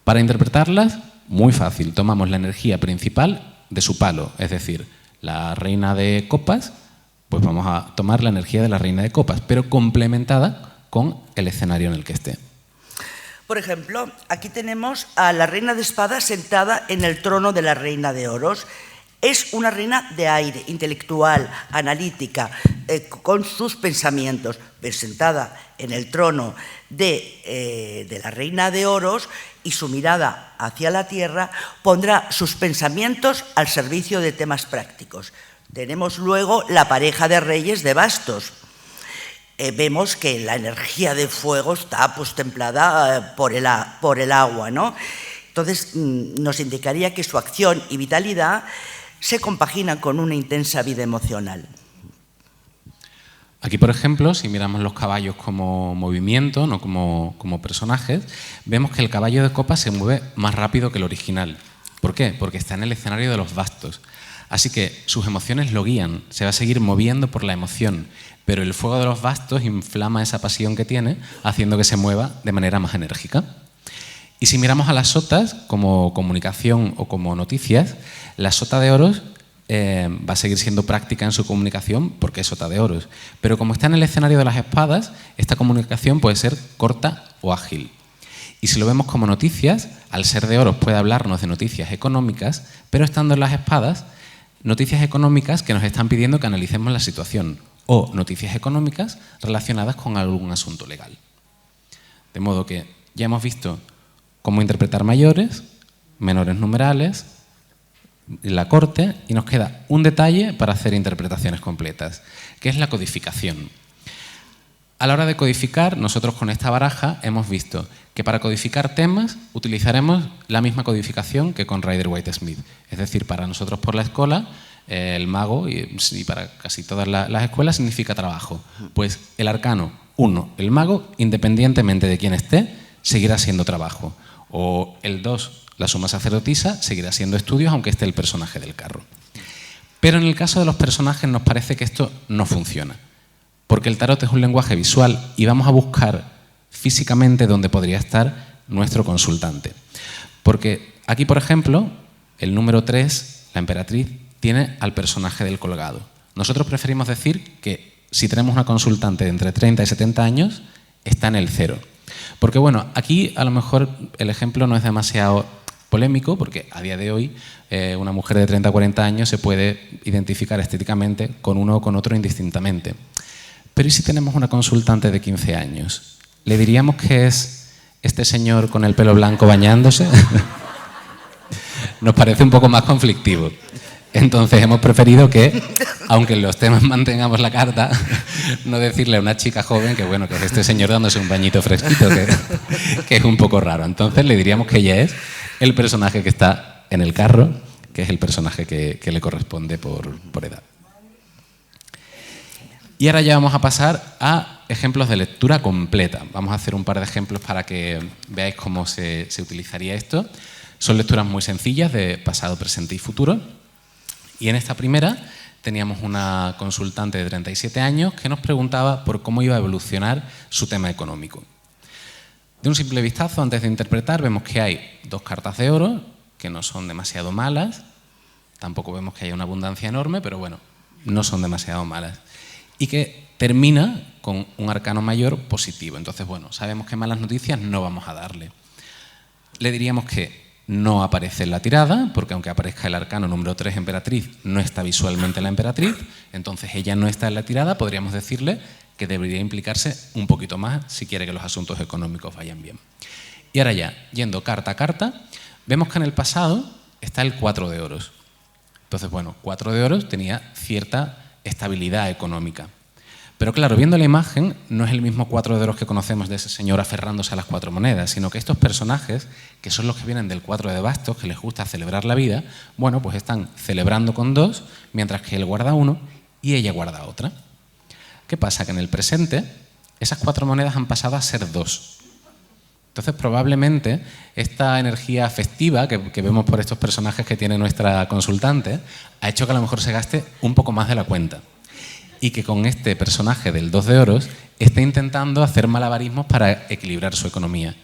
B: Para interpretarlas, muy fácil, tomamos la energía principal de su palo, es decir, la reina de copas, pues vamos a tomar la energía de la reina de copas, pero complementada con el escenario en el que esté.
C: Por ejemplo, aquí tenemos a la reina de espadas sentada en el trono de la reina de oros. Es una reina de aire, intelectual, analítica, con sus pensamientos, pero sentada en el trono de la reina de oros y su mirada hacia la tierra pondrá sus pensamientos al servicio de temas prácticos. Tenemos luego la pareja de reyes de bastos. Vemos que la energía de fuego está pues, templada por el agua, ¿no? Entonces nos indicaría que su acción y vitalidad se compaginan con una intensa vida emocional.
B: Aquí, por ejemplo, si miramos los caballos como movimiento, no como personajes, vemos que el caballo de copas se mueve más rápido que el original. ¿Por qué? Porque está en el escenario de los bastos. Así que sus emociones lo guían, se va a seguir moviendo por la emoción, pero el fuego de los bastos inflama esa pasión que tiene, haciendo que se mueva de manera más enérgica. Y si miramos a las sotas como comunicación o como noticias, la sota de oros va a seguir siendo práctica en su comunicación porque es sota de oros. Pero como está en el escenario de las espadas, esta comunicación puede ser corta o ágil. Y si lo vemos como noticias, al ser de oros puede hablarnos de noticias económicas, pero estando en las espadas, noticias económicas que nos están pidiendo que analicemos la situación o noticias económicas relacionadas con algún asunto legal. De modo que ya hemos visto cómo interpretar mayores, menores numerales, la corte, y nos queda un detalle para hacer interpretaciones completas, que es la codificación. A la hora de codificar, nosotros con esta baraja hemos visto que para codificar temas utilizaremos la misma codificación que con Rider-Waite-Smith. Es decir, para nosotros por la escuela, el mago, y para casi todas las escuelas, significa trabajo. Pues el arcano 1, el mago, independientemente de quién esté, seguirá siendo trabajo. O el 2, la suma sacerdotisa, seguirá siendo estudios, aunque esté el personaje del carro. Pero en el caso de los personajes nos parece que esto no funciona. Porque el tarot es un lenguaje visual y vamos a buscar físicamente dónde podría estar nuestro consultante. Porque aquí, por ejemplo, el número 3, la emperatriz, tiene al personaje del colgado. Nosotros preferimos decir que si tenemos una consultante de entre 30 y 70 años, está en el 0. Porque bueno, aquí a lo mejor el ejemplo no es demasiado polémico, porque a día de hoy una mujer de 30 o 40 años se puede identificar estéticamente con uno o con otro indistintamente. Pero ¿y si tenemos una consultante de 15 años? ¿Le diríamos que es este señor con el pelo blanco bañándose? Nos parece un poco más conflictivo. Entonces hemos preferido que, aunque en los temas mantengamos la carta, no decirle a una chica joven que bueno, que es este señor dándose un bañito fresquito, que es un poco raro. Entonces le diríamos que ella es el personaje que está en el carro, que es el personaje que le corresponde por edad. Y ahora ya vamos a pasar a ejemplos de lectura completa. Vamos a hacer un par de ejemplos para que veáis cómo se utilizaría esto. Son lecturas muy sencillas de pasado, presente y futuro. Y en esta primera teníamos una consultante de 37 años que nos preguntaba por cómo iba a evolucionar su tema económico. De un simple vistazo, antes de interpretar, vemos que hay 2 cartas de oro, que no son demasiado malas. Tampoco vemos que haya una abundancia enorme, pero bueno, no son demasiado malas. Y que termina con un arcano mayor positivo. Entonces, bueno, sabemos que malas noticias no vamos a darle. Le diríamos que no aparece en la tirada, porque aunque aparezca el arcano número 3, emperatriz, no está visualmente la emperatriz, entonces ella no está en la tirada, podríamos decirle que debería implicarse un poquito más si quiere que los asuntos económicos vayan bien. Y ahora ya, yendo carta a carta, vemos que en el pasado está el 4 de oros. Entonces, bueno, 4 de oros tenía cierta estabilidad económica. Pero claro, viendo la imagen, no es el mismo 4 de oros que conocemos de ese señor aferrándose a las 4 monedas, sino que estos personajes, que son los que vienen del 4 de bastos, que les gusta celebrar la vida, bueno, pues están celebrando con 2, mientras que él guarda 1 y ella guarda otra. ¿Qué pasa? Que en el presente esas 4 monedas han pasado a ser 2. Entonces, probablemente, esta energía afectiva que vemos por estos personajes que tiene nuestra consultante ha hecho que a lo mejor se gaste un poco más de la cuenta. Y que con este personaje del 2 de oros esté intentando hacer malabarismos para equilibrar su economía.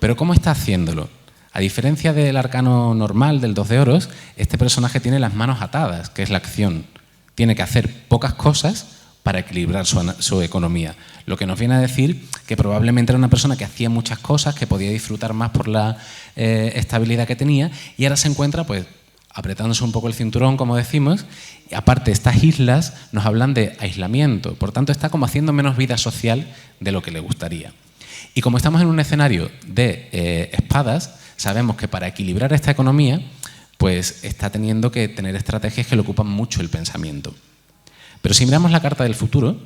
B: Pero ¿cómo está haciéndolo? A diferencia del arcano normal del 2 de oros, este personaje tiene las manos atadas, que es la acción. Tiene que hacer pocas cosas para equilibrar su economía. Lo que nos viene a decir que probablemente era una persona que hacía muchas cosas, que podía disfrutar más por la estabilidad que tenía, y ahora se encuentra pues apretándose un poco el cinturón, como decimos, y aparte estas islas nos hablan de aislamiento, por tanto está como haciendo menos vida social de lo que le gustaría. Y como estamos en un escenario de espadas, sabemos que para equilibrar esta economía, pues está teniendo que tener estrategias que le ocupan mucho el pensamiento. Pero si miramos la carta del futuro,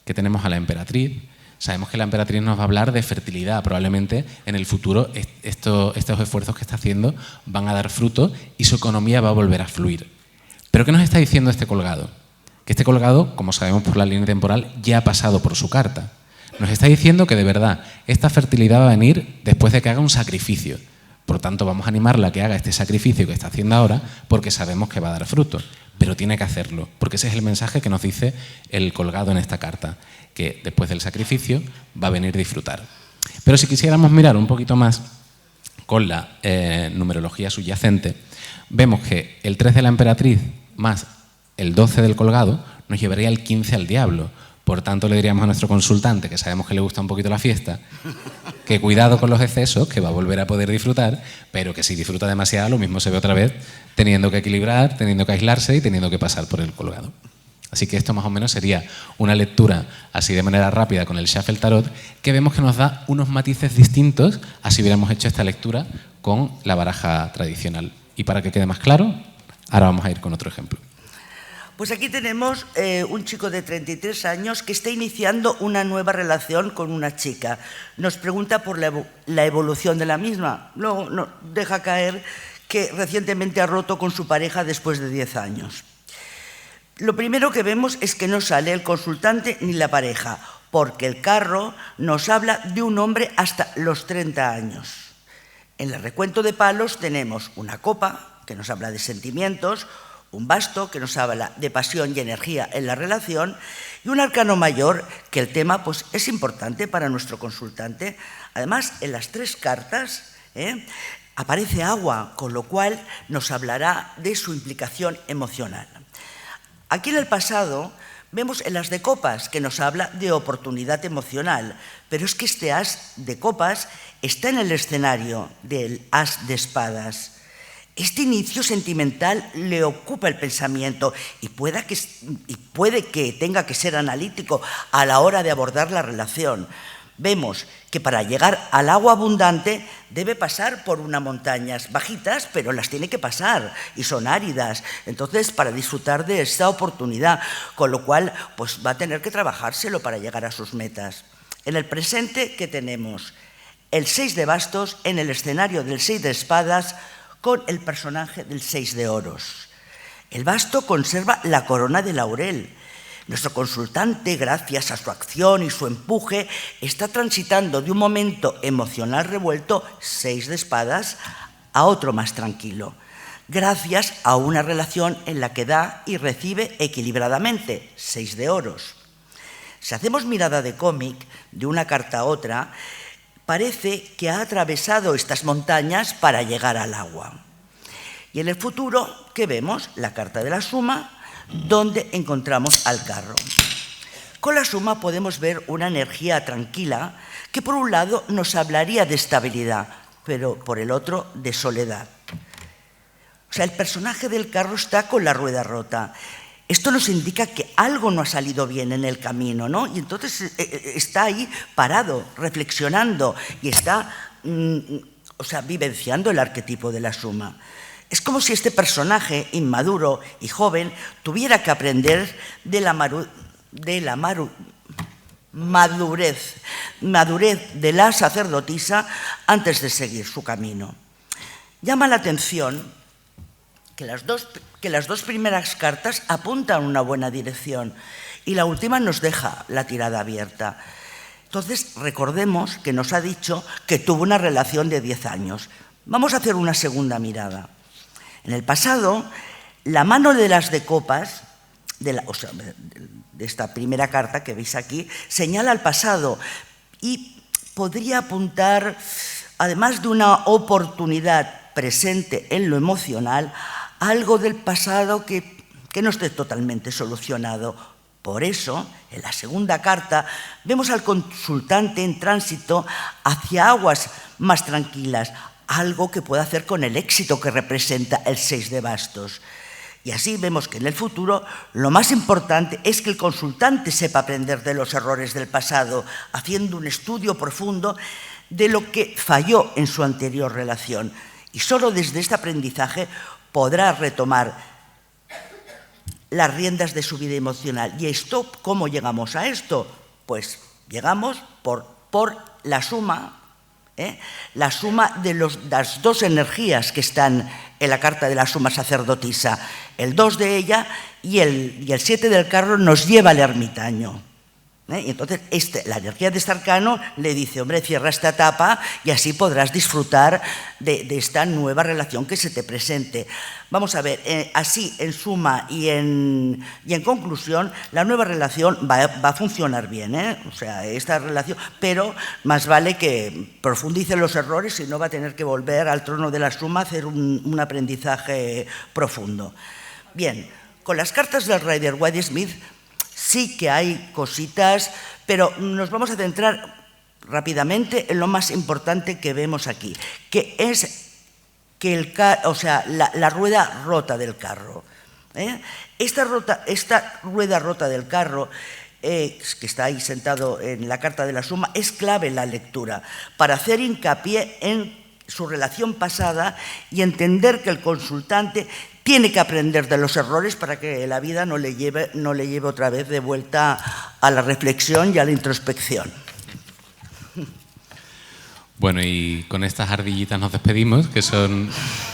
B: que tenemos a la emperatriz, sabemos que la emperatriz nos va a hablar de fertilidad. Probablemente en el futuro estos esfuerzos que está haciendo van a dar fruto y su economía va a volver a fluir. ¿Pero qué nos está diciendo este colgado? Que este colgado, como sabemos por la línea temporal, ya ha pasado por su carta. Nos está diciendo que de verdad esta fertilidad va a venir después de que haga un sacrificio. Por tanto, vamos a animarla a que haga este sacrificio que está haciendo ahora porque sabemos que va a dar fruto. Pero tiene que hacerlo, porque ese es el mensaje que nos dice el colgado en esta carta, que después del sacrificio va a venir a disfrutar. Pero si quisiéramos mirar un poquito más con la numerología subyacente, vemos que el 3 de la emperatriz más el 12 del colgado nos llevaría el 15 al diablo. Por tanto, le diríamos a nuestro consultante, que sabemos que le gusta un poquito la fiesta, que cuidado con los excesos, que va a volver a poder disfrutar, pero que si disfruta demasiado, lo mismo se ve otra vez, teniendo que equilibrar, teniendo que aislarse y teniendo que pasar por el colgado. Así que esto más o menos sería una lectura así de manera rápida con el Shuffle Tarot, que vemos que nos da unos matices distintos a si hubiéramos hecho esta lectura con la baraja tradicional. Y para que quede más claro, ahora vamos a ir con otro ejemplo.
C: Pues aquí tenemos un chico de 33 años que está iniciando una nueva relación con una chica. Nos pregunta por la evolución de la misma. Luego deja caer que recientemente ha roto con su pareja después de 10 años. Lo primero que vemos es que no sale el consultante ni la pareja, porque el carro nos habla de un hombre hasta los 30 años. En el recuento de palos tenemos una copa, que nos habla de sentimientos, un basto, que nos habla de pasión y energía en la relación, y un arcano mayor, que el tema pues, es importante para nuestro consultante. Además, en las 3 cartas aparece agua, con lo cual nos hablará de su implicación emocional. Aquí en el pasado vemos el as de copas, que nos habla de oportunidad emocional, pero es que este as de copas está en el escenario del as de espadas. Este inicio sentimental le ocupa el pensamiento y puede que tenga que ser analítico a la hora de abordar la relación. Vemos que para llegar al agua abundante debe pasar por unas montañas bajitas, pero las tiene que pasar y son áridas. Entonces, para disfrutar de esta oportunidad, con lo cual pues, va a tener que trabajárselo para llegar a sus metas. En el presente, ¿qué tenemos? El 6 de bastos en el escenario del 6 de espadas, con el personaje del 6 de oros. El basto conserva la corona de laurel. Nuestro consultante, gracias a su acción y su empuje, está transitando de un momento emocional revuelto, 6 de espadas, a otro más tranquilo, gracias a una relación en la que da y recibe equilibradamente, 6 de oros. Si hacemos mirada de cómic, de una carta a otra, parece que ha atravesado estas montañas para llegar al agua. Y en el futuro, ¿qué vemos? La carta de la suma, donde encontramos al carro. Con la suma podemos ver una energía tranquila que por un lado nos hablaría de estabilidad, pero por el otro de soledad. O sea, el personaje del carro está con la rueda rota. Esto nos indica que algo no ha salido bien en el camino, ¿no? Y entonces está ahí parado, reflexionando y está vivenciando el arquetipo de la suma. Es como si este personaje inmaduro y joven tuviera que aprender de la madurez de la sacerdotisa antes de seguir su camino. Llama la atención que las dos primeras cartas apuntan a una buena dirección y la última nos deja la tirada abierta. Entonces, recordemos que nos ha dicho que tuvo una relación de 10 años. Vamos a hacer una segunda mirada. En el pasado, la mano de las de copas, de esta primera carta que veis aquí, señala al pasado y podría apuntar, además de una oportunidad presente en lo emocional, algo del pasado que no esté totalmente solucionado. Por eso, en la segunda carta, vemos al consultante en tránsito hacia aguas más tranquilas, algo que puede hacer con el éxito que representa el 6 de bastos. Y así vemos que en el futuro lo más importante es que el consultante sepa aprender de los errores del pasado, haciendo un estudio profundo de lo que falló en su anterior relación. Y solo desde este aprendizaje podrá retomar las riendas de su vida emocional. ¿Y esto cómo llegamos a esto? Pues llegamos por la suma, la suma de las dos energías que están en la carta de la suma sacerdotisa. El 2 de ella y el 7 del carro nos lleva al ermitaño. Y entonces la energía de este arcano le dice, hombre, cierra esta etapa y así podrás disfrutar de esta nueva relación que se te presente. Vamos a ver, así en suma y en conclusión, la nueva relación va a funcionar bien, o sea, esta relación, pero más vale que profundice los errores y no va a tener que volver al trono de la suma a hacer un aprendizaje profundo. Bien, con las cartas del Rider-Waite-Smith sí que hay cositas, pero nos vamos a centrar rápidamente en lo más importante que vemos aquí, que es que la rueda rota del carro. Esta rueda rota del carro, que está ahí sentado en la carta de la suma, es clave en la lectura para hacer hincapié en su relación pasada y entender que el consultante tiene que aprender de los errores para que la vida no le lleve otra vez de vuelta a la reflexión y a la introspección.
B: Bueno, y con estas ardillitas nos despedimos, que son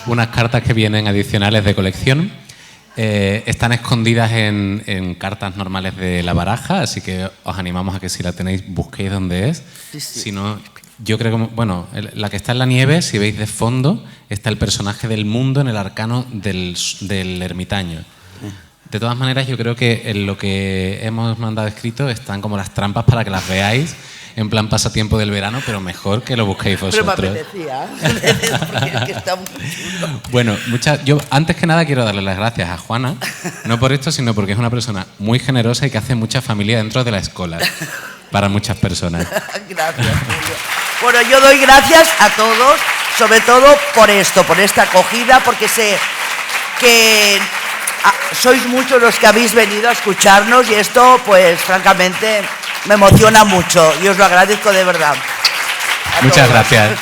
B: unas cartas que vienen adicionales de colección. Están escondidas en cartas normales de la baraja, así que os animamos a que si la tenéis busquéis dónde es. Sí. Si no, yo creo que, bueno, la que está en la nieve, si veis de fondo, está el personaje del mundo en el arcano del ermitaño. De todas maneras, yo creo que en lo que hemos mandado escrito están como las trampas para que las veáis en plan pasatiempo del verano, pero mejor que lo busquéis vosotros.
C: Pero me apetecía, porque es que está muy chulo.
B: Bueno, yo antes que nada quiero darle las gracias a Juana, no por esto, sino porque es una persona muy generosa y que hace mucha familia dentro de la escuela, para muchas personas.
C: Gracias, Julio. Bueno, yo doy gracias a todos, sobre todo por esto, por esta acogida, porque sé que sois muchos los que habéis venido a escucharnos y esto, pues, francamente, me emociona mucho y os lo agradezco de verdad.
B: Muchas gracias.